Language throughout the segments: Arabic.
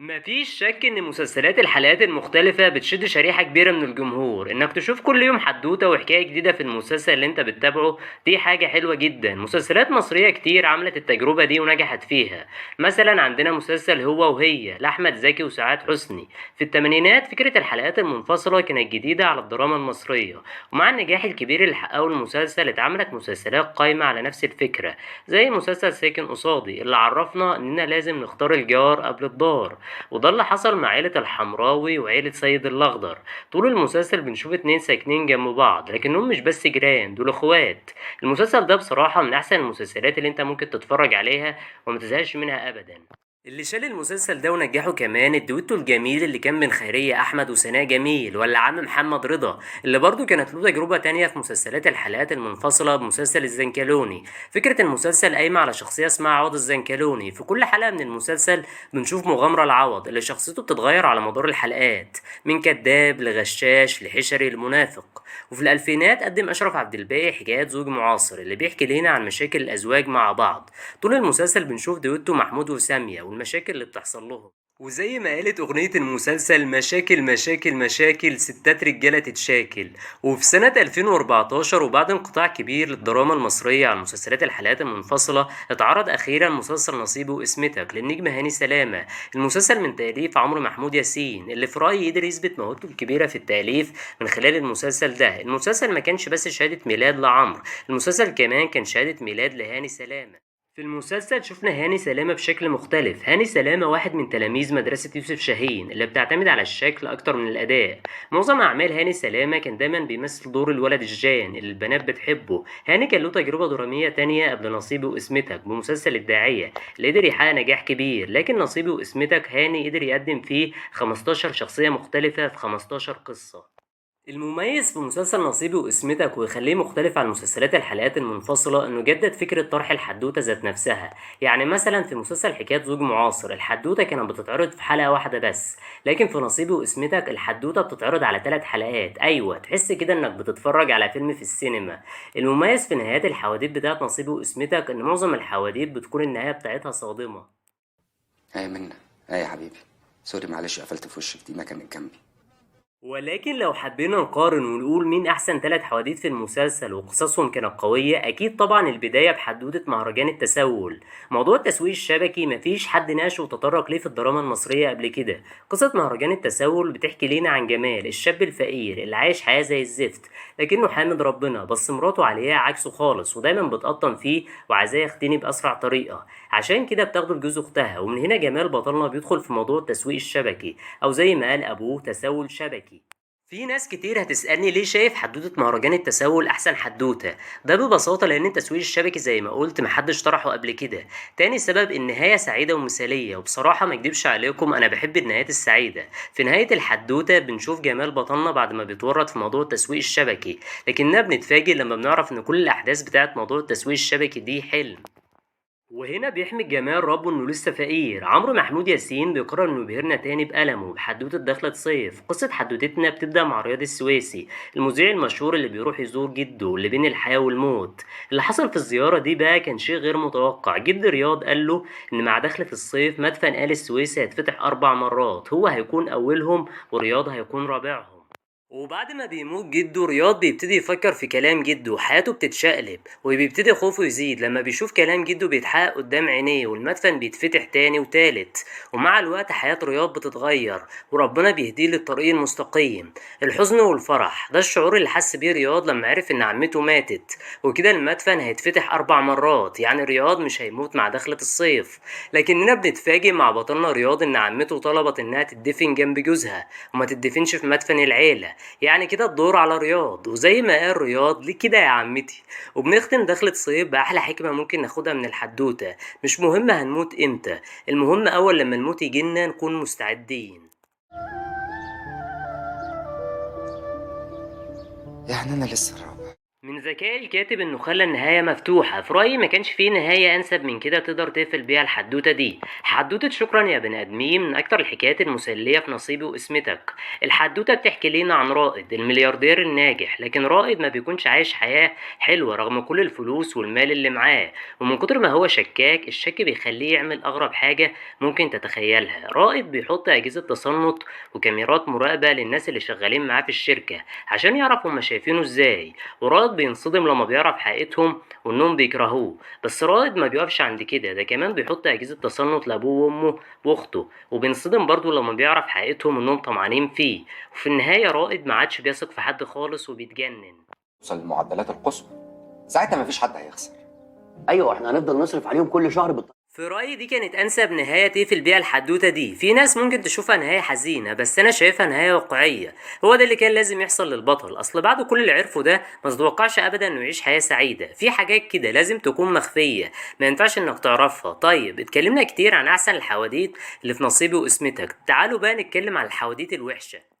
مفيش شك ان مسلسلات الحلقات المختلفة بتشد شريحة كبيرة من الجمهور. انك تشوف كل يوم حدوتة وحكاية جديدة في المسلسل اللي انت بتتابعه، دي حاجة حلوة جدا. مسلسلات مصرية كتير عملت التجربة دي ونجحت فيها. مثلا عندنا مسلسل هو وهي لأحمد زكي وسعاد حسني في الثمانينات. فكرة الحلقات المنفصلة كانت جديدة على الدراما المصرية، ومع النجاح الكبير اللي حققه المسلسل اتعملت مسلسلات قايمة على نفس الفكرة، زي مسلسل ساكن قصادي اللي عرفنا اننا لازم نختار الجار قبل الدار. وده اللي حصل مع عيلة الحمراوي وعيلة سيد الأخضر. طول المسلسل بنشوف اتنين ساكنين جنب بعض لكنهم مش بس جيران، دول اخوات. المسلسل ده بصراحة من أحسن المسلسلات اللي انت ممكن تتفرج عليها ومتزهقش منها أبدا. اللي شال المسلسل ده ونجحه كمان الدويتو الجميل اللي كان بين خيرية أحمد وسناء جميل، ولا عم محمد رضا اللي برضه كانت له تجربة تانية في مسلسلات الحلقات المنفصلة بمسلسل الزنكلوني. فكرة المسلسل قايمة على شخصية اسمها عوض الزنكلوني. في كل حلقة من المسلسل بنشوف مغامرة لعوض اللي شخصيته بتتغير على مدار الحلقات، من كذاب لغشاش لحشري لمنافق. وفي الألفينات قدم أشرف عبد الباقي حكايات زوج معاصر اللي بيحكي لنا عن مشاكل الأزواج مع بعض. طول المسلسل بنشوف دويتو محمود وسامية والمشاكل اللي بتحصل لهم. وزي ما قالت أغنية المسلسل، مشاكل مشاكل مشاكل ستات رجالة تتشاكل. وفي سنة 2014 وبعد انقطاع كبير للدراما المصرية عن مسلسلات الحلقات المنفصلة، اتعرض أخيرا مسلسل نصيبي واسمتك للنجم هاني سلامة. المسلسل من تأليف عمرو محمود ياسين اللي في رأيي قدر يثبت موهبته الكبيرة في التأليف من خلال المسلسل ده. المسلسل ما كانش بس شهادة ميلاد لعمرو، المسلسل كمان كان شهادة ميلاد لهاني سلامة. في المسلسل شفنا هاني سلامة بشكل مختلف. هاني سلامة واحد من تلاميذ مدرسة يوسف شاهين اللي بتعتمد على الشكل أكتر من الأداء. معظم أعمال هاني سلامة كان دايما بيمثل دور الولد الجان اللي البنات بتحبه. هاني كان له تجربة درامية تانية قبل نصيبي واسمتك بمسلسل الداعية اللي قدر يحقق نجاح كبير، لكن نصيبي واسمتك هاني قدر يقدم فيه 15 شخصية مختلفة في 15 قصة. المميز في مسلسل نصيبي واسمتك ويخليه مختلف عن مسلسلات الحلقات المنفصلة انه جدد فكرة طرح الحدوتة ذات نفسها. يعني مثلا في مسلسل حكاية زوج معاصر الحدوتة كانت بتتعرض في حلقة واحدة بس، لكن في نصيبي واسمتك الحدوتة بتتعرض على 3 حلقات. ايوه، تحس كده انك بتتفرج على فيلم في السينما. المميز في نهايات الحواديت بتاعت نصيبي واسمتك ان معظم الحواديت بتكون النهاية بتاعتها صادمة. ايه منا؟ ايه يا حبيبي؟ سوري معلش قفلت في وشك، دي مكانك جنبي. ولكن لو حبينا نقارن ونقول مين أحسن 3 حواديت في المسلسل وقصصهم كانت قوية، أكيد طبعا البداية بحدوتة مهرجان التسول. موضوع التسويق الشبكي مفيش حد ناقشه وتطرق ليه في الدراما المصرية قبل كده. قصة مهرجان التسول بتحكي لينا عن جمال الشاب الفقير اللي عايش حياة زي الزفت، لكنه حامد ربنا. بس مراته عليها عكسه خالص ودايما بتقطن فيه وعايزاه يغتني بأسرع طريقة، عشان كده بتاخده لجوز أختها. ومن هنا جمال بطلنا بيدخل في موضوع التسويق الشبكي، أو زي ما قال أبوه تسول شبكي. في ناس كتير هتسألني ليه شايف حدوتة مهرجان التسول أحسن حدوتة. ده ببساطة لأن التسويق الشبكي زي ما قلت محدش طرحه قبل كده. تاني سبب النهاية سعيدة ومثالية، وبصراحة ما اكدبش عليكم أنا بحب النهايات السعيدة. في نهاية الحدوتة بنشوف جمال بطلنا بعد ما بيتورط في موضوع التسويق الشبكي، لكننا بنتفاجئ لما بنعرف إن كل الأحداث بتاعت موضوع التسويق الشبكي دي حلم. وهنا بيحمي الجمال ربه انه لسه فقير. عمرو محمود ياسين بيقرر انه يبهرنا تاني بألمه بحدوتة دخلة صيف. قصة حدوتتنا بتبدأ مع رياض السويسي، المذيع المشهور اللي بيروح يزور جده اللي بين الحياة والموت. اللي حصل في الزيارة دي بقى كان شيء غير متوقع. جد رياض قال له ان مع دخلة الصيف مدفن آل السويسي هيتفتح 4 مرات، هو هيكون أولهم ورياض هيكون رابعهم. وبعد ما بيموت جده رياض بيبتدي يفكر في كلام جده وحياته بتتشقلب، وبيبتدي خوفه يزيد لما بيشوف كلام جده بيتحقق قدام عينيه والمدفن بيتفتح تاني وتالت. ومع الوقت حياة رياض بتتغير وربنا بيهديه للطريق المستقيم. الحزن والفرح ده الشعور اللي حس بيه رياض لما عرف ان عمته ماتت، وكده المدفن هيتفتح 4 مرات، يعني رياض مش هيموت مع دخلة الصيف. لكننا بنتفاجئ مع بطلنا رياض ان عمته طلبت انها تدفن جنب جوزها وما تدفنش في مدفن العيلة. يعني كده الدور على رياض، وزي ما قال رياض ليه كده يا عمتي. وبنختم دخلة صيف بأحلى حكمة ممكن ناخدها من الحدوتة: مش مهم هنموت امتى، المهم أول لما الموت يجينا نكون مستعدين. يعني انا لسه الرابع. من ذكاء الكاتب انه خلى النهاية مفتوحة. في رأيي ما كانش فيه نهاية انسب من كده تقدر تقفل بيها الحدوتة دي. حدوتة شكرا يا بني ادمين من اكتر الحكايات المسلية في نصيبي واسمتك. الحدوتة بتحكي لنا عن رائد الملياردير الناجح، لكن رائد ما بيكونش عايش حياة حلوة رغم كل الفلوس والمال اللي معاه، ومن كتر ما هو شكاك الشك بيخليه يعمل اغرب حاجة ممكن تتخيلها. رائد بيحط اجهزة تصنت وكاميرات مراقبة للناس اللي شغالين معاه في الشركة عشان يعرف هما شايفينه ازاي، ورائد بينصدم لما بيعرف حقيقتهم وانهم بيكرهوه. بس رائد ما بيقفش عند كده، ده كمان بيحط اجهزة تصنت لابوه وامه واخته، وبينصدم برضه لما بيعرف حقيقتهم انهم طمعانين فيه. وفي النهاية رائد ما عادش بيثق في حد خالص وبيتجنن. توصل للمعدلات القصوى، ساعتها مفيش حد هيخسر. ايوه احنا هنفضل نصرف عليهم كل شهر في رأيي دي كانت أنسب نهاية تقفل بيها الحدوتة دي. في ناس ممكن تشوفها نهاية حزينة، بس أنا شايفها نهاية واقعية. هو ده اللي كان لازم يحصل للبطل، أصل بعد كل اللي عرفه ده ما تتوقعش أبدا إنه يعيش حياة سعيدة. في حاجات كده لازم تكون مخفية، ما ينفعش إنك تعرفها. طيب اتكلمنا كتير عن أحسن الحواديت اللي في نصيبي واسمتك، تعالوا بقى نتكلم عن الحواديت الوحشة.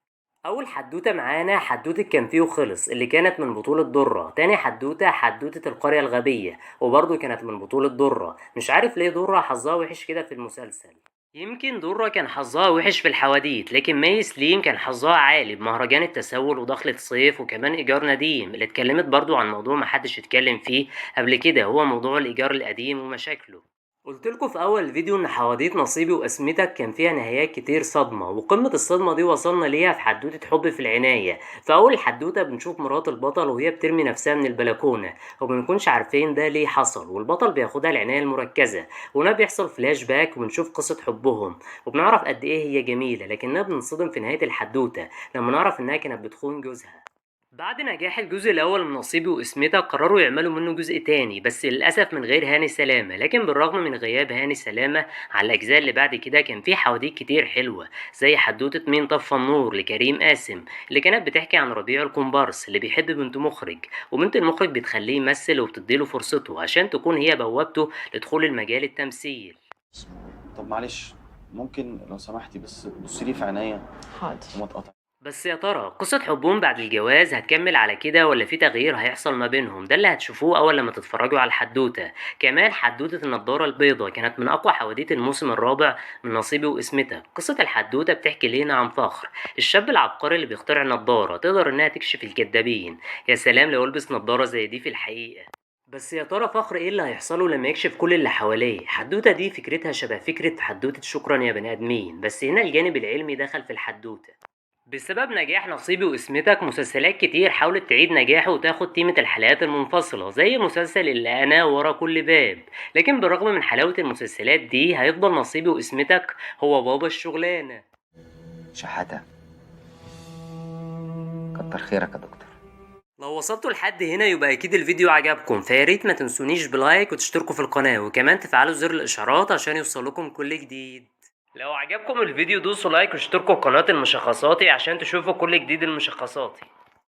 اول حدوته معانا حدوته كان فيه وخلص اللي كانت من بطولة درة. تاني حدوته حدوته القرية الغبية، وبرضه كانت من بطولة درة. مش عارف ليه درة حظها وحش كده في المسلسل. يمكن درة كان حظها وحش في الحواديت، لكن مي سليم كان حظها عالي بمهرجان التسول ودخلة صيف وكمان ايجار نديم اللي اتكلمت برضه عن موضوع محدش اتكلم فيه قبل كده، هو موضوع الايجار القديم ومشاكله. قلتلكوا في اول فيديو ان حواديت نصيبي واسمتك كان فيها نهايات كتير صدمة، وقمة الصدمة دي وصلنا ليها في حدوتة حب في العناية. في اول حدوتة بنشوف مرات البطل وهي بترمي نفسها من البلكونة، ومبنكونش عارفين ده ليه حصل، والبطل بياخدها العناية المركزة، وهنا بيحصل فلاش باك وبنشوف قصة حبهم، وبنعرف قد ايه هي جميلة، لكننا بنصدم في نهاية الحدوتة لما نعرف انها كانت بتخون جوزها. بعد نجاح الجزء الأول من نصيبي واسمتك قرروا يعملوا منه جزء تاني، بس للأسف من غير هاني سلامة. لكن بالرغم من غياب هاني سلامة على الأجزاء اللي بعد كده كان في حواديت كتير حلوة، زي حدوتة مين طفى النور لكريم قاسم اللي كانت بتحكي عن ربيع الكومبارس اللي بيحب بنت مخرج، وبنت المخرج بتخليه يمثل وبتديله فرصته عشان تكون هي بوابته لدخول المجال التمثيل. طب معلش، ممكن لو سمحتي بس بصي لي في عينيا حاضر. وما تقطع. بس يا ترى قصة حبهم بعد الجواز هتكمل على كده ولا في تغيير هيحصل ما بينهم؟ ده اللي هتشوفوه أول لما تتفرجوا على الحدوتة. كمان حدوتة النضارة البيضاء كانت من أقوى حواديت الموسم الرابع من نصيبي واسمتك. قصة الحدوتة بتحكي لينا عن فخر، الشاب العبقري اللي بيخترع نضارة تقدر إنها تكشف الكدابين. يا سلام لو يلبس نضارة زي دي في الحقيقة. بس يا ترى فخر ايه اللي هيحصله لما يكشف كل اللي حواليه؟ حدوتة دي فكرتها شبه فكرة حدوتة شكرا يا بني آدمين، بس هنا الجانب العلمي دخل في الحدوتة. بسبب نجاح نصيبي واسمتك مسلسلات كتير حاولت تعيد نجاحه وتاخد تيمة الحلقات المنفصلة، زي مسلسل اللي أنا ورا كل باب. لكن بالرغم من حلاوة المسلسلات دي هيفضل نصيبي واسمتك هو بابا الشغلانة. شحاتة، كتر خيرك يا دكتور. لو وصلتوا لحد هنا يبقى اكيد الفيديو عجبكم، فياريت ما تنسونيش بلايك وتشتركوا في القناة، وكمان تفعلوا زر الاشعارات عشان يوصلكم كل جديد. لو عجبكم الفيديو دوسوا لايك واشتركوا في قناة المشخصاتي عشان تشوفوا كل جديد المشخصاتي.